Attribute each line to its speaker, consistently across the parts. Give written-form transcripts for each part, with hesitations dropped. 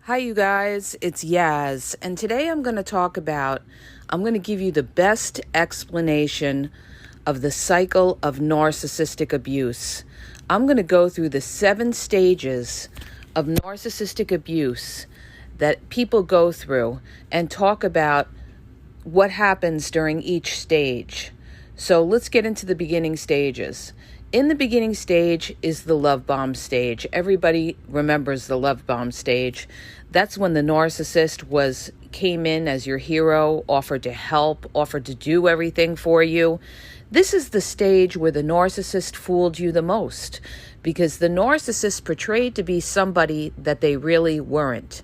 Speaker 1: Hi, you guys. It's Yaz, and today I'm going to give you the best explanation of the cycle of narcissistic abuse. I'm going to go through the 7 stages of narcissistic abuse that people go through and talk about what happens during each stage. So let's get into the beginning stages. In the beginning stage is the love bomb stage. Everybody remembers the love bomb stage. That's when the narcissist came in as your hero, offered to help, offered to do everything for you. This is the stage where the narcissist fooled you the most, because the narcissist portrayed to be somebody that they really weren't.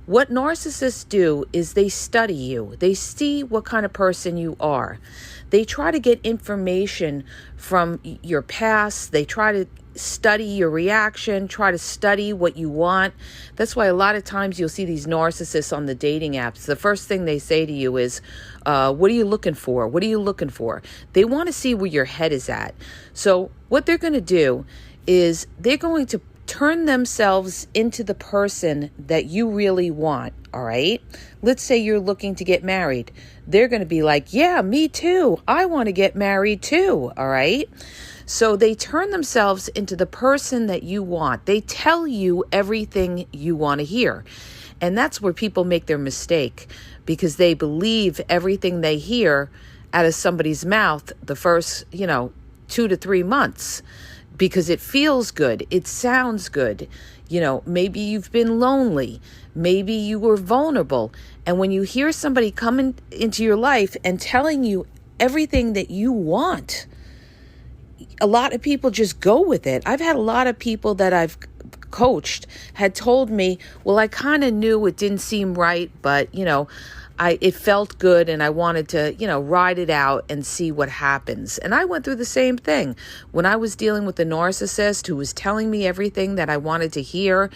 Speaker 1: What narcissists do is they study you. They see what kind of person you are. They try to get information from your past. They try to study your reaction, try to study what you want. That's why a lot of times you'll see these narcissists on the dating apps. The first thing they say to you is, what are you looking for? What are you looking for? They want to see where your head is at. So what they're going to do is they're going to turn themselves into the person that you really want, all right? Let's say you're looking to get married. They're going to be like, yeah, me too. I want to get married too, all right? So they turn themselves into the person that you want. They tell you everything you want to hear. And that's where people make their mistake, because they believe everything they hear out of somebody's mouth the first, 2 to 3 months. Because it feels good. It sounds good. Maybe you've been lonely. Maybe you were vulnerable. And when you hear somebody coming into your life and telling you everything that you want, a lot of people just go with it. I've had a lot of people that I've coached had told me, well, I kind of knew it didn't seem right, but, it felt good and I wanted to, ride it out and see what happens. And I went through the same thing. When I was dealing with the narcissist who was telling me everything that I wanted to hear,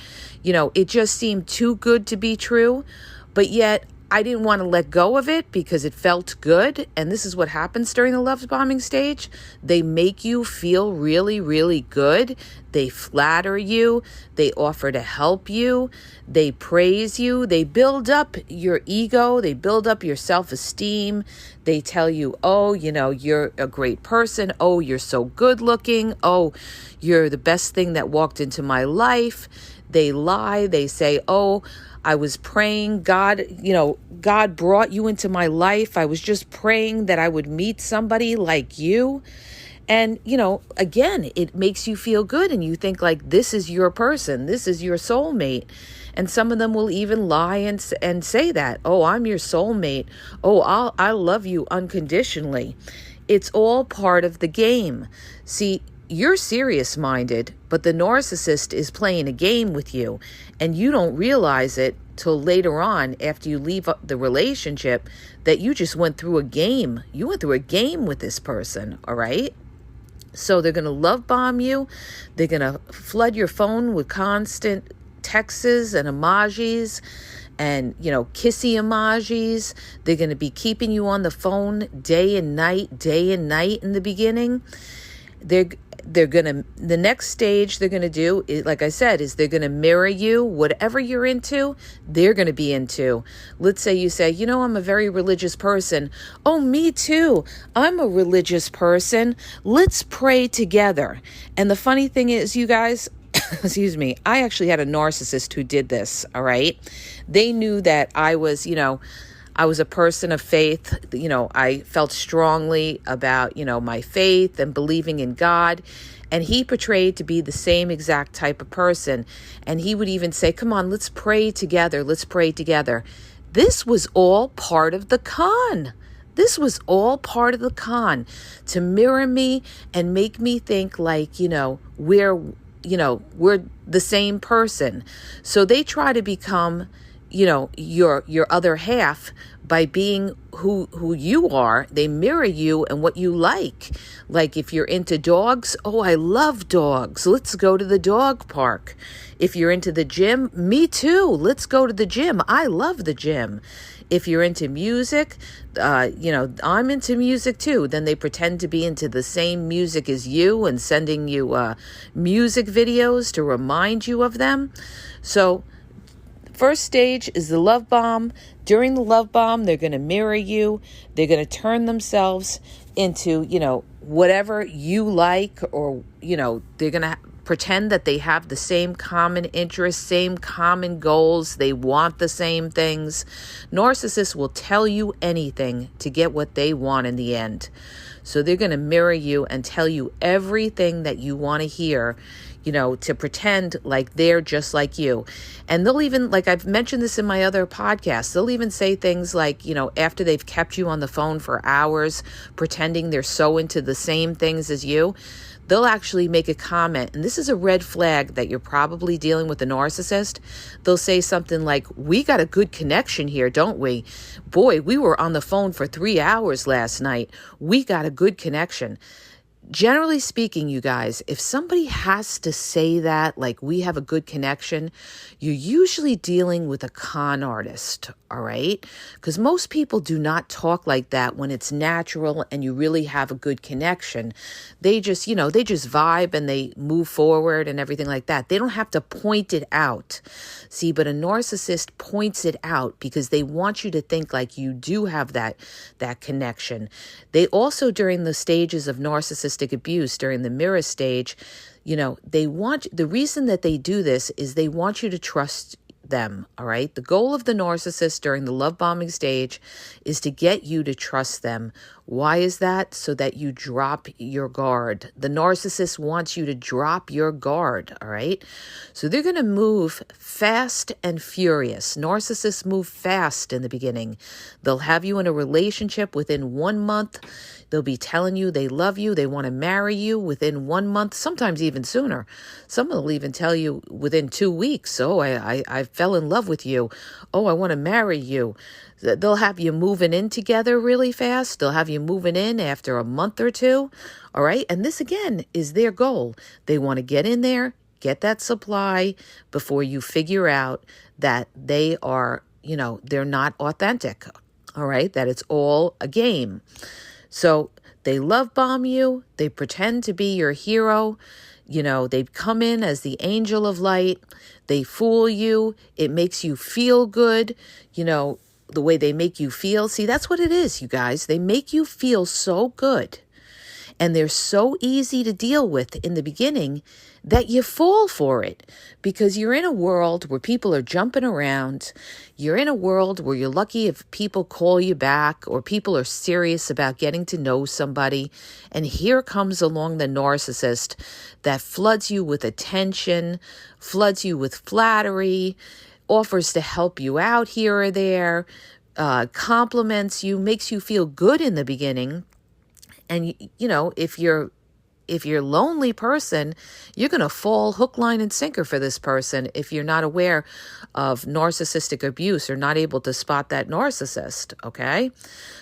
Speaker 1: it just seemed too good to be true. But yet I didn't want to let go of it because it felt good. And this is what happens during the love bombing stage. They make you feel really, really good. They flatter you. They offer to help you. They praise you. They build up your ego. They build up your self-esteem. They tell you, oh, you're a great person. Oh, you're so good looking. Oh, you're the best thing that walked into my life. They lie. They say, oh, I was praying, God brought you into my life. I was just praying that I would meet somebody like you. And, again, it makes you feel good. And you think like, this is your person. This is your soulmate. And some of them will even lie and say that, oh, I'm your soulmate. Oh, I love you unconditionally. It's all part of the game. See, you're serious-minded, but the narcissist is playing a game with you, and you don't realize it till later on after you leave the relationship that you just went through a game. You went through a game with this person, all right? So they're going to love bomb you. They're going to flood your phone with constant texts and emojis and, kissy emojis. They're going to be keeping you on the phone day and night in the beginning. The next stage they're going to do, like I said, is they're going to mirror you. Whatever you're into, they're going to be into. Let's say you say, I'm a very religious person. Oh, me too. I'm a religious person. Let's pray together. And the funny thing is, you guys, excuse me, I actually had a narcissist who did this, all right? They knew that I was a person of faith. I felt strongly about, my faith and believing in God. And he portrayed to be the same exact type of person. And he would even say, come on, let's pray together. Let's pray together. This was all part of the con. This was all part of the con to mirror me and make me think like, we're the same person. So they try to become your other half by being who you are. They mirror you and what you like. Like if you're into dogs, oh, I love dogs. Let's go to the dog park. If you're into the gym, me too. Let's go to the gym. I love the gym. If you're into music, I'm into music too. Then they pretend to be into the same music as you and sending you music videos to remind you of them. So First stage is the love bomb. During the love bomb, they're going to mirror you. They're going to turn themselves into, whatever you like, or, they're going to pretend that they have the same common interests, same common goals. They want the same things. Narcissists will tell you anything to get what they want in the end. So they're going to mirror you and tell you everything that you want to hear, to pretend like they're just like you. And they'll even, like I've mentioned this in my other podcasts, they'll even say things like, after they've kept you on the phone for hours, pretending they're so into the same things as you, they'll actually make a comment. And this is a red flag that you're probably dealing with a narcissist. They'll say something like, "We got a good connection here, don't we? Boy, we were on the phone for 3 hours last night. We got a good connection." Generally speaking, you guys, if somebody has to say that, like we have a good connection, you're usually dealing with a con artist, all right? Because most people do not talk like that when it's natural and you really have a good connection. They just, they just vibe and they move forward and everything like that. They don't have to point it out. See, but a narcissist points it out because they want you to think like you do have that connection. They also, during the stages of narcissistic abuse, during the mirror stage, the reason that they do this is they want you to trust them, all right? The goal of the narcissist during the love bombing stage is to get you to trust them. Why is that? So that you drop your guard. The narcissist wants you to drop your guard, all right? So they're going to move fast and furious. Narcissists move fast in the beginning. They'll have you in a relationship within 1 month. They'll be telling you they love you. They want to marry you within 1 month, sometimes even sooner. Some will even tell you within 2 weeks. "Oh, I fell in love with you. Oh, I want to marry you." They'll have you moving in together really fast. They'll have you moving in after a month or two. All right. And this, again, is their goal. They want to get in there, get that supply before you figure out that they are, they're not authentic. All right. That it's all a game. So they love bomb you. They pretend to be your hero. They come in as the angel of light. They fool you. It makes you feel good. The way they make you feel. See, that's what it is, you guys. They make you feel so good. And they're so easy to deal with in the beginning that you fall for it because you're in a world where people are jumping around. You're in a world where you're lucky if people call you back or people are serious about getting to know somebody. And here comes along the narcissist that floods you with attention, floods you with flattery, offers to help you out here or there, compliments you, makes you feel good in the beginning. And, if you're a lonely person, you're going to fall hook, line, and sinker for this person if you're not aware of narcissistic abuse or not able to spot that narcissist, okay?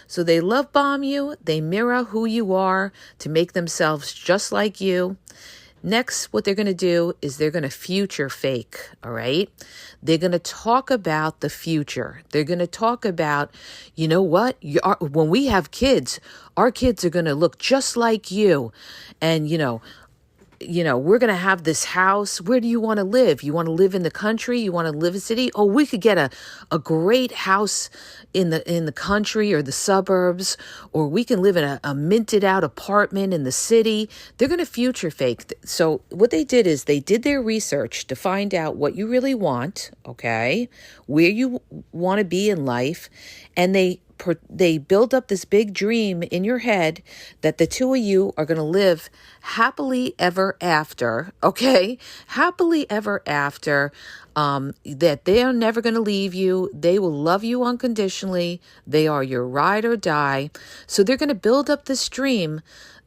Speaker 1: So they love bomb you. They mirror who you are to make themselves just like you. Next, what they're going to do is they're going to future fake, all right? They're going to talk about the future. They're going to talk about, when we have kids, our kids are going to look just like you. And, we're going to have this house. Where do you want to live? You want to live in the country? You want to live in the city? Oh, we could get a great house in the country or the suburbs, or we can live in a minted out apartment in the city. They're going to future fake. So what they did is they did their research to find out what you really want, okay, where you want to be in life, and they build up this big dream in your head that the two of you are going to live happily ever after, okay? Happily ever after, that they are never going to leave you. They will love you unconditionally. They are your ride or die. So they're going to build up this dream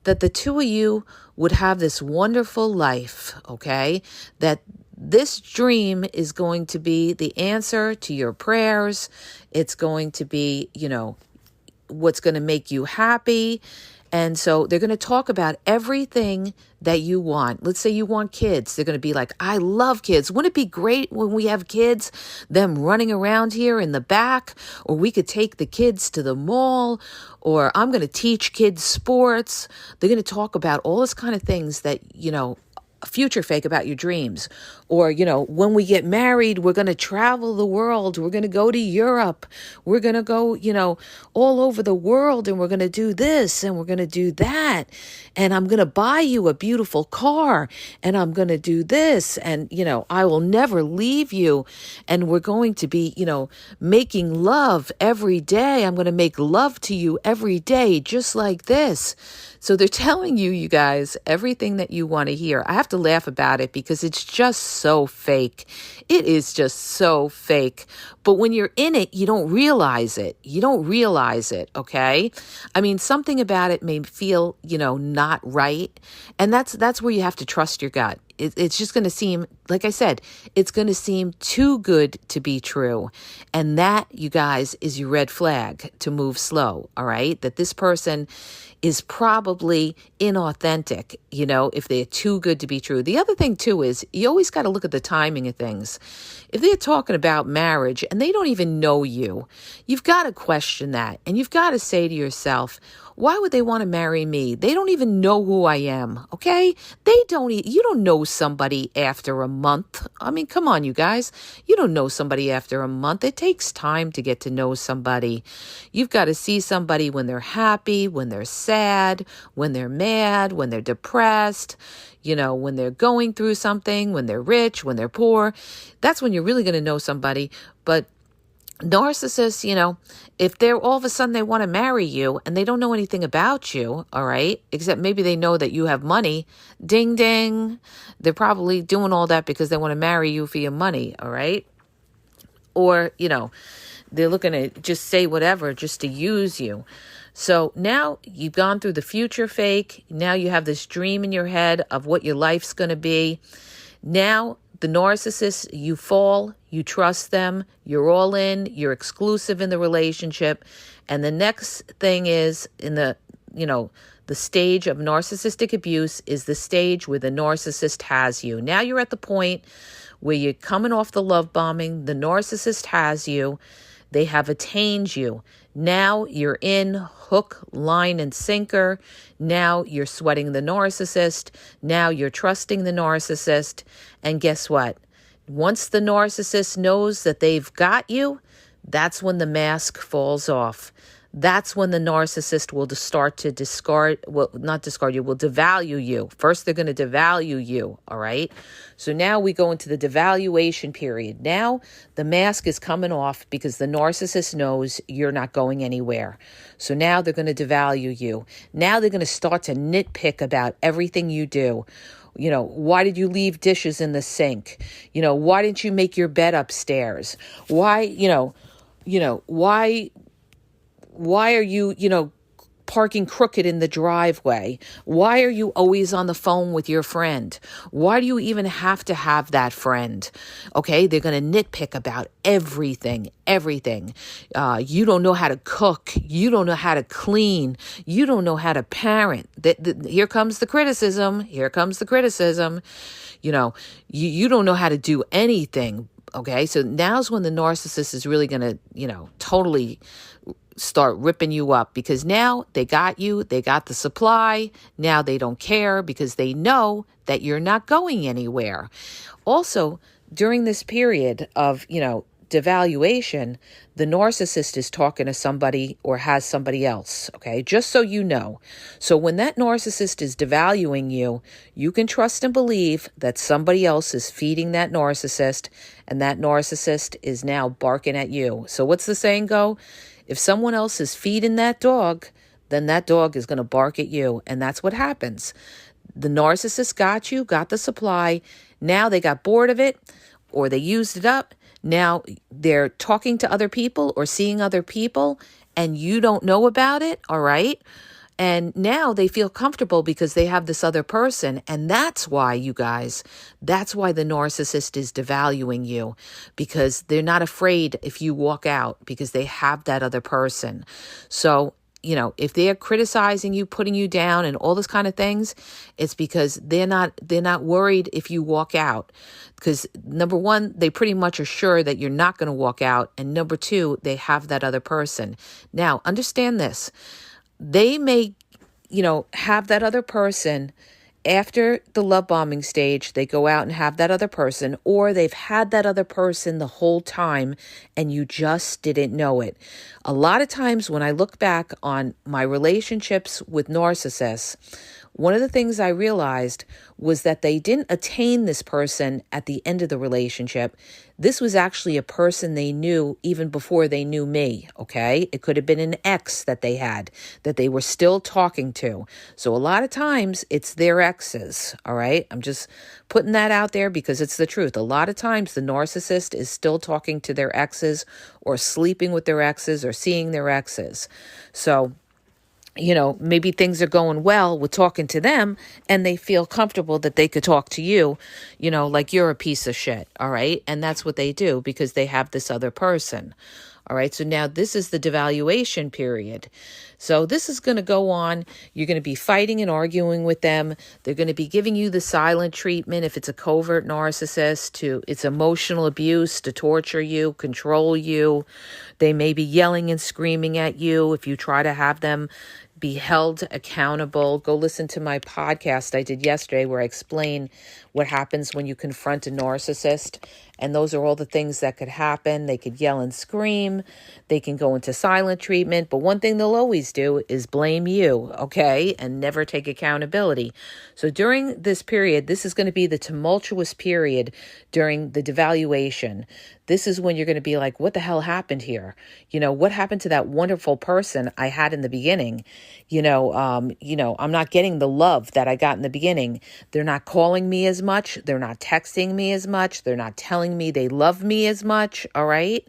Speaker 1: that the two of you would have this wonderful life, okay? That this dream is going to be the answer to your prayers. It's going to be, what's going to make you happy. And so they're going to talk about everything that you want. Let's say you want kids. They're going to be like, "I love kids. Wouldn't it be great when we have kids, them running around here in the back? Or we could take the kids to the mall, or I'm going to teach kids sports." They're going to talk about all this kind of things that, future fake about your dreams. Or, when we get married, we're going to travel the world. We're going to go to Europe. We're going to go, all over the world, and we're going to do this and we're going to do that. And I'm going to buy you a beautiful car, and I'm going to do this. And, I will never leave you. And we're going to be, making love every day. I'm going to make love to you every day, just like this. So they're telling you, you guys, everything that you want to hear. I have to laugh about it because it's just so fake. It is just so fake. But when you're in it, you don't realize it. You don't realize it, okay? I mean, something about it may feel, not right. And that's where you have to trust your gut. It's just going to seem, like I said, it's going to seem too good to be true. And that, you guys, is your red flag to move slow, all right? That this person is probably inauthentic, if they're too good to be true. The other thing, too, is you always got to look at the timing of things. If they're talking about marriage and they don't even know you, you've got to question that. And you've got to say to yourself, why would they want to marry me? They don't even know who I am, okay? You don't know somebody after a month. I mean, come on, you guys. You don't know somebody after a month. It takes time to get to know somebody. You've got to see somebody when they're happy, when they're sad, when they're mad, when they're depressed, when they're going through something, when they're rich, when they're poor. That's when you're really going to know somebody. But narcissists, if they're all of a sudden they want to marry you and they don't know anything about you, all right, except maybe they know that you have money, ding, ding. They're probably doing all that because they want to marry you for your money, all right? Or, they're looking to just say whatever just to use you. So now you've gone through the future fake. Now you have this dream in your head of what your life's going to be. Now the narcissist, you fall, you trust them, you're all in, you're exclusive in the relationship. And the next thing is in the stage of narcissistic abuse is the stage where the narcissist has you. Now you're at the point where you're coming off the love bombing. The narcissist has you. They have attained you. Now you're in hook, line, and sinker. Now you're sweating the narcissist. Now you're trusting the narcissist. And guess what? Once the narcissist knows that they've got you, that's when the mask falls off. That's when the narcissist will start to will devalue you. First, they're going to devalue you, all right? So now we go into the devaluation period. Now the mask is coming off because the narcissist knows you're not going anywhere. So now they're going to devalue you. Now they're going to start to nitpick about everything you do. Why did you leave dishes in the sink? Why didn't you make your bed upstairs? Why are you, parking crooked in the driveway? Why are you always on the phone with your friend? Why do you even have to have that friend? Okay, they're going to nitpick about everything. You don't know how to cook. You don't know how to clean. You don't know how to parent. Here comes the criticism. You don't know how to do anything. Okay, so now's when the narcissist is really going to, totally start ripping you up because now they got you, they got the supply. Now they don't care because they know that you're not going anywhere. Also, during this period of, devaluation, the narcissist is talking to somebody or has somebody else, okay? Just so you know. So when that narcissist is devaluing you, you can trust and believe that somebody else is feeding that narcissist, and that narcissist is now barking at you. So what's the saying go? If someone else is feeding that dog, then that dog is going to bark at you, and that's what happens. The narcissist got you, got the supply. Now they got bored of it, or they used it up. Now they're talking to other people or seeing other people, and you don't know about it, all right? And now they feel comfortable because they have this other person. And that's why, you guys, that's why the narcissist is devaluing you, because they're not afraid if you walk out because they have that other person. So, if they're criticizing you, putting you down and all those kind of things, it's because they're not worried if you walk out. Because number one, they pretty much are sure that you're not going to walk out. And number two, they have that other person. Now, understand this. They may, have that other person after the love bombing stage, they go out and have that other person, or they've had that other person the whole time and you just didn't know it. A lot of times when I look back on my relationships with narcissists, one of the things I realized was that they didn't attain this person at the end of the relationship. This was actually a person they knew even before they knew me, okay? It could have been an ex that they had that they were still talking to. So a lot of times it's their exes, all right? I'm just putting that out there because it's the truth. A lot of times the narcissist is still talking to their exes or sleeping with their exes or seeing their exes. So maybe things are going well with talking to them and they feel comfortable that they could talk to you, like you're a piece of shit. All right. And that's what they do because they have this other person. All right. So now this is the devaluation period. So this is going to go on. You're going to be fighting and arguing with them. They're going to be giving you the silent treatment if it's a covert narcissist, it's emotional abuse to torture you, control you. They may be yelling and screaming at you if you try to have them be held accountable. Go listen to my podcast I did yesterday where I explain what happens when you confront a narcissist. And those are all the things that could happen. They could yell and scream. They can go into silent treatment. But one thing they'll always do is blame you, okay? And never take accountability. So during this period, this is going to be the tumultuous period during the devaluation. This is when you're going to be like, what the hell happened here? What happened to that wonderful person I had in the beginning? I'm not getting the love that I got in the beginning. They're not calling me as much. They're not texting me as much. They're not telling me they love me as much. All right.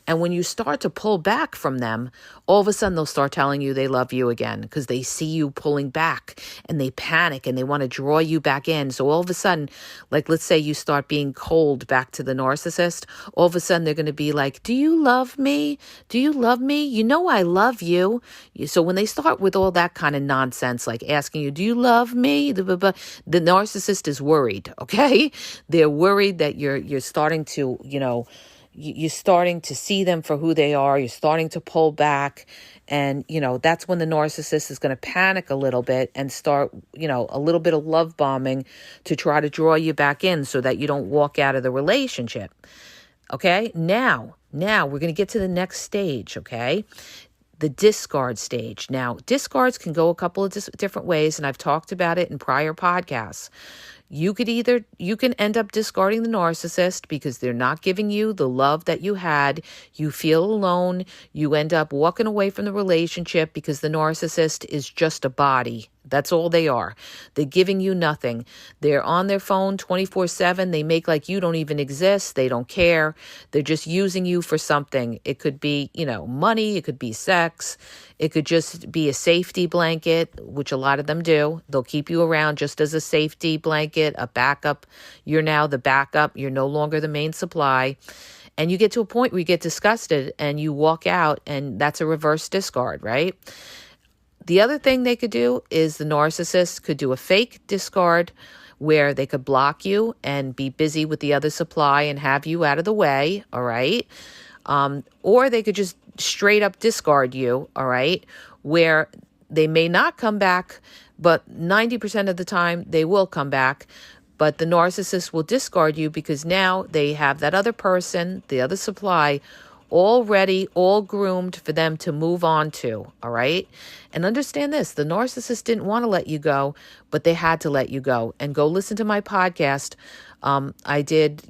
Speaker 1: And when you start to pull back from them, all of a sudden they'll start telling you they love you again because they see you pulling back and they panic and they want to draw you back in. So all of a sudden, like let's say you start being cold back to the narcissist, all of a sudden they're going to be like, do you love me? Do you love me? I love you. So when they start with all that kind of nonsense, like asking you, do you love me? The narcissist is worried, okay? They're worried that you're starting to, you're starting to see them for who they are. You're starting to pull back. And, that's when the narcissist is going to panic a little bit and start, a little bit of love bombing to try to draw you back in so that you don't walk out of the relationship. Okay, now we're going to get to the next stage, okay? The discard stage. Now, discards can go a couple of different ways, and I've talked about it in prior podcasts. You can end up discarding the narcissist because they're not giving you the love that you had. You feel alone. You end up walking away from the relationship because the narcissist is just a body. That's all they are. They're giving you nothing. They're on their phone 24/7. They make like you don't even exist. They don't care. They're just using you for something. It could be, money. It could be sex. It could just be a safety blanket, which a lot of them do. They'll keep you around just as a safety blanket, a backup. You're now the backup. You're no longer the main supply. And you get to a point where you get disgusted and you walk out, and that's a reverse discard, right? The other thing they could do is the narcissist could do a fake discard where they could block you and be busy with the other supply and have you out of the way, all right? Or they could just straight up discard you, all right? Where they may not come back, but 90% of the time they will come back. But the narcissist will discard you because now they have that other person, the other supply, all ready, all groomed for them to move on to, all right? And understand this, the narcissist didn't want to let you go, but they had to let you go. And go listen to my podcast. I did,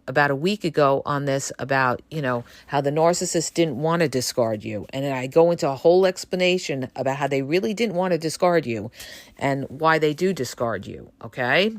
Speaker 1: about a week ago on this about, how the narcissist didn't want to discard you. And I go into a whole explanation about how they really didn't want to discard you and why they do discard you, okay?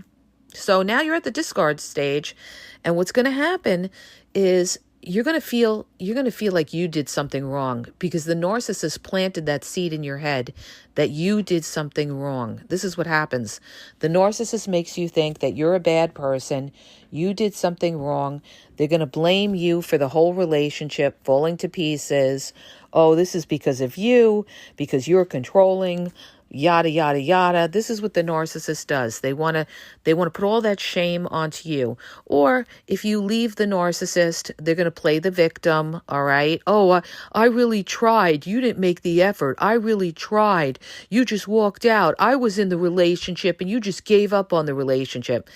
Speaker 1: So now you're at the discard stage, and what's going to happen is you're going to feel like you did something wrong because the narcissist planted that seed in your head that you did something wrong. This is what happens. The narcissist makes you think that you're a bad person. You did something wrong. They're going to blame you for the whole relationship falling to pieces. Oh, this is because of you, because you're controlling. yada, yada, yada. This is what the narcissist does. They want to put all that shame onto you. Or if you leave the narcissist, they're going to play the victim. All right. Oh, I really tried. You didn't make the effort. I really tried. You just walked out. I was in the relationship and you just gave up on the relationship.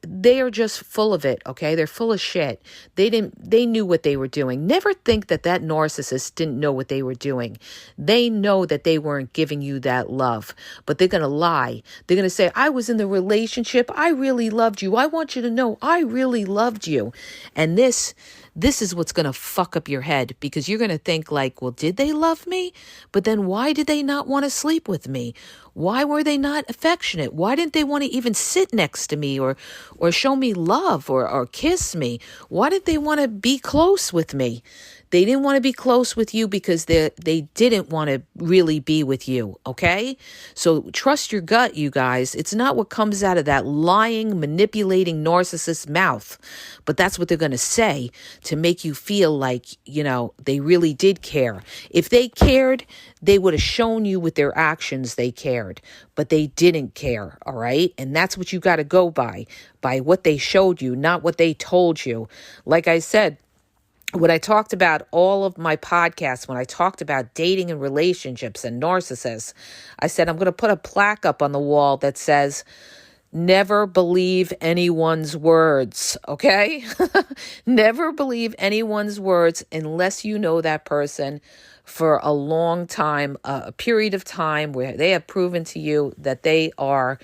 Speaker 1: They are just full of it, okay? They're full of shit. They knew what they were doing. Never think that narcissist didn't know what they were doing. They know that they weren't giving you that love, but they're going to lie. They're going to say, I was in the relationship. I really loved you. I want you to know I really loved you. And this is what's going to fuck up your head, because you're going to think like, well, did they love me? But then why did they not want to sleep with me? Why were they not affectionate? Why didn't they want to even sit next to me or show me love or kiss me? Why didn't they want to be close with me? They didn't want to be close with you because they didn't want to really be with you, okay? So trust your gut, you guys. It's not what comes out of that lying, manipulating narcissist's mouth, but that's what they're going to say to make you feel like, they really did care. If they cared, they would have shown you with their actions they cared, but they didn't care, all right? And that's what you got to go by what they showed you, not what they told you. Like I said, when I talked about all of my podcasts, when I talked about dating and relationships and narcissists, I said, I'm going to put a plaque up on the wall that says, never believe anyone's words, okay? Never believe anyone's words unless you know that person for a long time, a period of time where they have proven to you that they are,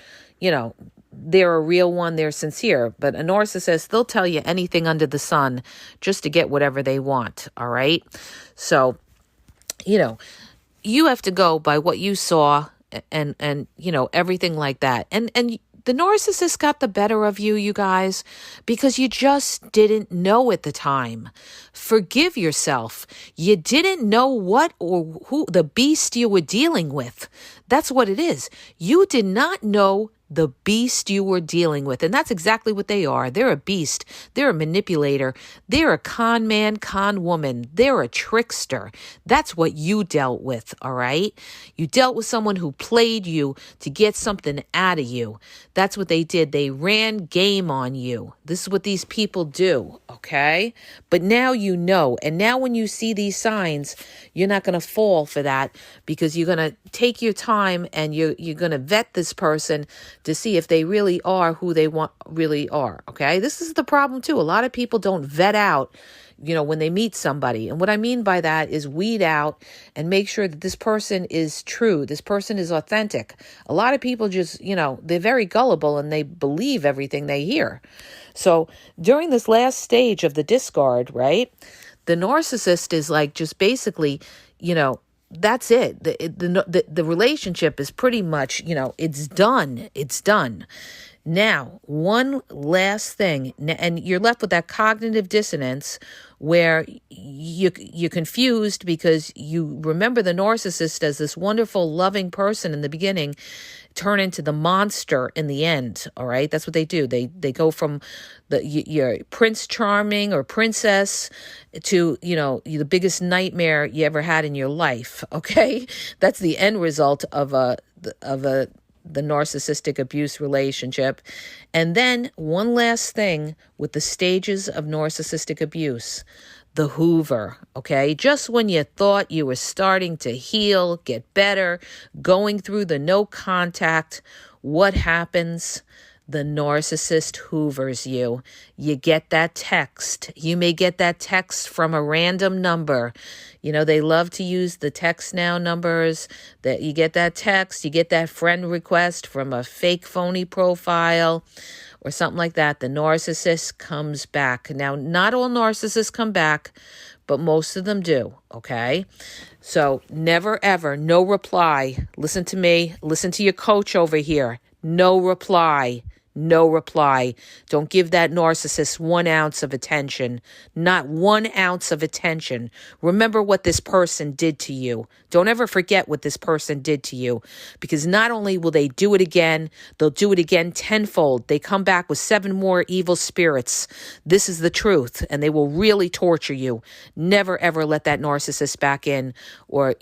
Speaker 1: they're a real one, they're sincere. But a narcissist, they'll tell you anything under the sun just to get whatever they want, all right? So, you have to go by what you saw and everything like that. And the narcissist got the better of you, you guys, because you just didn't know at the time. Forgive yourself. You didn't know what or who the beast you were dealing with. That's what it is. You did not know the beast you were dealing with. And that's exactly what they are. They're a beast. They're a manipulator. They're a con man, con woman. They're a trickster. That's what you dealt with, all right? You dealt with someone who played you to get something out of you. That's what they did. They ran game on you. This is what these people do, okay? But now you know. And now when you see these signs, you're not going to fall for that, because you're going to take your time and you're going to vet this person to see if they really are who they really are, okay? This is the problem too. A lot of people don't vet out, when they meet somebody. And what I mean by that is weed out and make sure that this person is true. This person is authentic. A lot of people just, they're very gullible and they believe everything they hear. So during this last stage of the discard, right, the narcissist is like just basically, that's it. The relationship is pretty much, it's done. It's done. Now, one last thing, and you're left with that cognitive dissonance where you're confused because you remember the narcissist as this wonderful, loving person in the beginning, turn into the monster in the end, all right? That's what they do. They go from your Prince Charming or princess to, the biggest nightmare you ever had in your life, okay? That's the end result of the narcissistic abuse relationship. And then one last thing with the stages of narcissistic abuse, the Hoover, okay? Just when you thought you were starting to heal, get better, going through the no contact, what happens? The narcissist hoovers you. You get that text. You may get that text from a random number. They love to use the text now numbers. That you get that text, you get that friend request from a fake phony profile or something like that. The narcissist comes back. Now, not all narcissists come back, but most of them do, okay? So never, ever, no reply. Listen to me. Listen to your coach over here. No reply. No reply. Don't give that narcissist 1 ounce of attention. Not 1 ounce of attention. Remember what this person did to you. Don't ever forget what this person did to you. Because not only will they do it again, they'll do it again tenfold. They come back with 7 more evil spirits. This is the truth. And they will really torture you. Never, ever let that narcissist back in, or,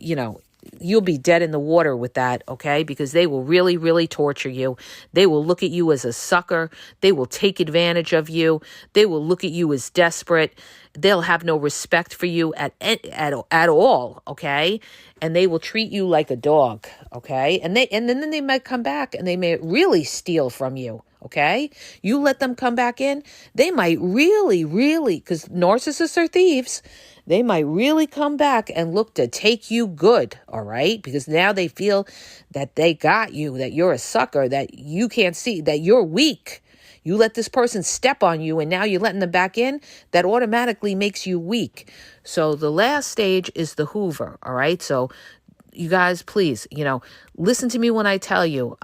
Speaker 1: you'll be dead in the water with that, okay? Because they will really, really torture you. They will look at you as a sucker. They will take advantage of you. They will look at you as desperate. They'll have no respect for you at all, okay? And they will treat you like a dog, okay? And then they might come back and they may really steal from you, okay? You let them come back in, they might really, because narcissists are thieves. They might really come back and look to take you good, all right? Because now they feel that they got you, that you're a sucker, that you can't see, that you're weak. You let this person step on you and now you're letting them back in, that automatically makes you weak. So the last stage is the Hoover, all right? So you guys, please, listen to me when I tell you,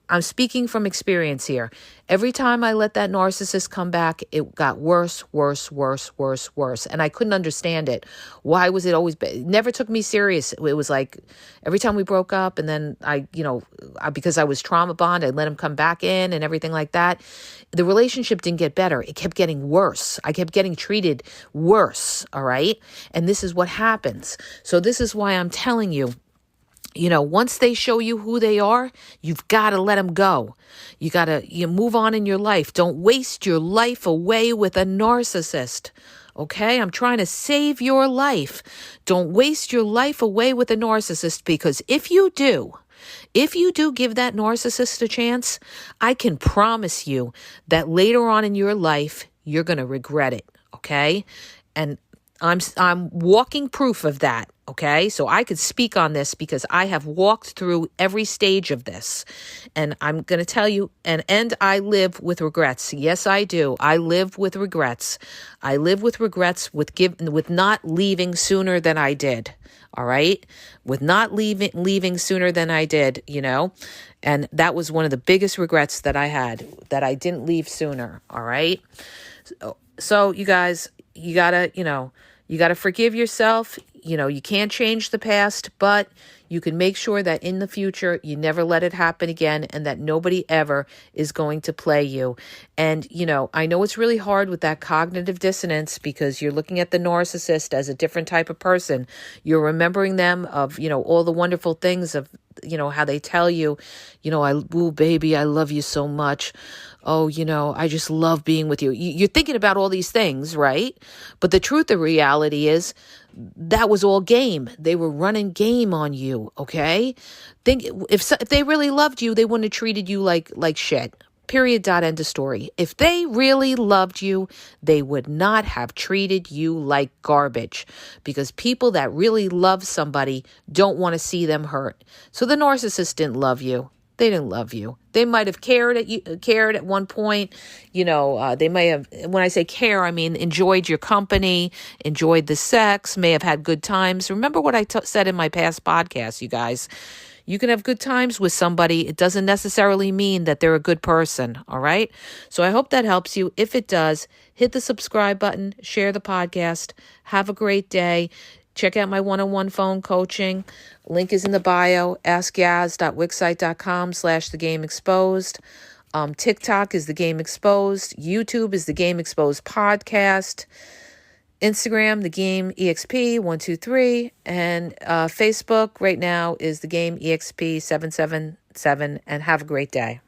Speaker 1: I'm speaking from experience here. Every time I let that narcissist come back, it got worse. And I couldn't understand it. Why was it always, it never took me serious. It was like every time we broke up and then because I was trauma bond, I let him come back in and everything like that. The relationship didn't get better. It kept getting worse. I kept getting treated worse. All right. And this is what happens. So this is why I'm telling you, once they show you who they are, you've got to let them go. You move on in your life. Don't waste your life away with a narcissist. Okay? I'm trying to save your life. Don't waste your life away with a narcissist, because if you do give that narcissist a chance, I can promise you that later on in your life, you're going to regret it. Okay? And I'm walking proof of that. Okay, so I could speak on this because I have walked through every stage of this, and I'm going to tell you, and I live with regrets. Yes, I do. I live with regrets. I live with regrets with not leaving sooner than I did. All right, with not leaving sooner than I did. And that was one of the biggest regrets that I had, that I didn't leave sooner. All right, so you guys, you gotta forgive yourself. You can't change the past, but you can make sure that in the future, you never let it happen again, and that nobody ever is going to play you. And, I know it's really hard with that cognitive dissonance, because you're looking at the narcissist as a different type of person. You're remembering them of, all the wonderful things of, how they tell you, ooh, baby, I love you so much. Oh, I just love being with you. You're thinking about all these things, right? But the truth of reality is that was all game. They were running game on you, okay? If they really loved you, they wouldn't have treated you like shit. Period. End of story. If they really loved you, they would not have treated you like garbage, because people that really love somebody don't want to see them hurt. So the narcissist didn't love you. They didn't love you. They might have cared at one point. They may have, when I say care, I mean enjoyed your company, enjoyed the sex, may have had good times. Remember what I said in my past podcast, you guys. You can have good times with somebody. It doesn't necessarily mean that they're a good person, all right? So I hope that helps you. If it does, hit the subscribe button, share the podcast. Have a great day. Check out my one-on-one phone coaching. Link is in the bio, askyaz.wixsite.com/thegameexposed. TikTok is The Game Exposed. YouTube is The Game Exposed Podcast. Instagram, The Game EXP 123, and Facebook right now is The Game EXP 777. And have a great day.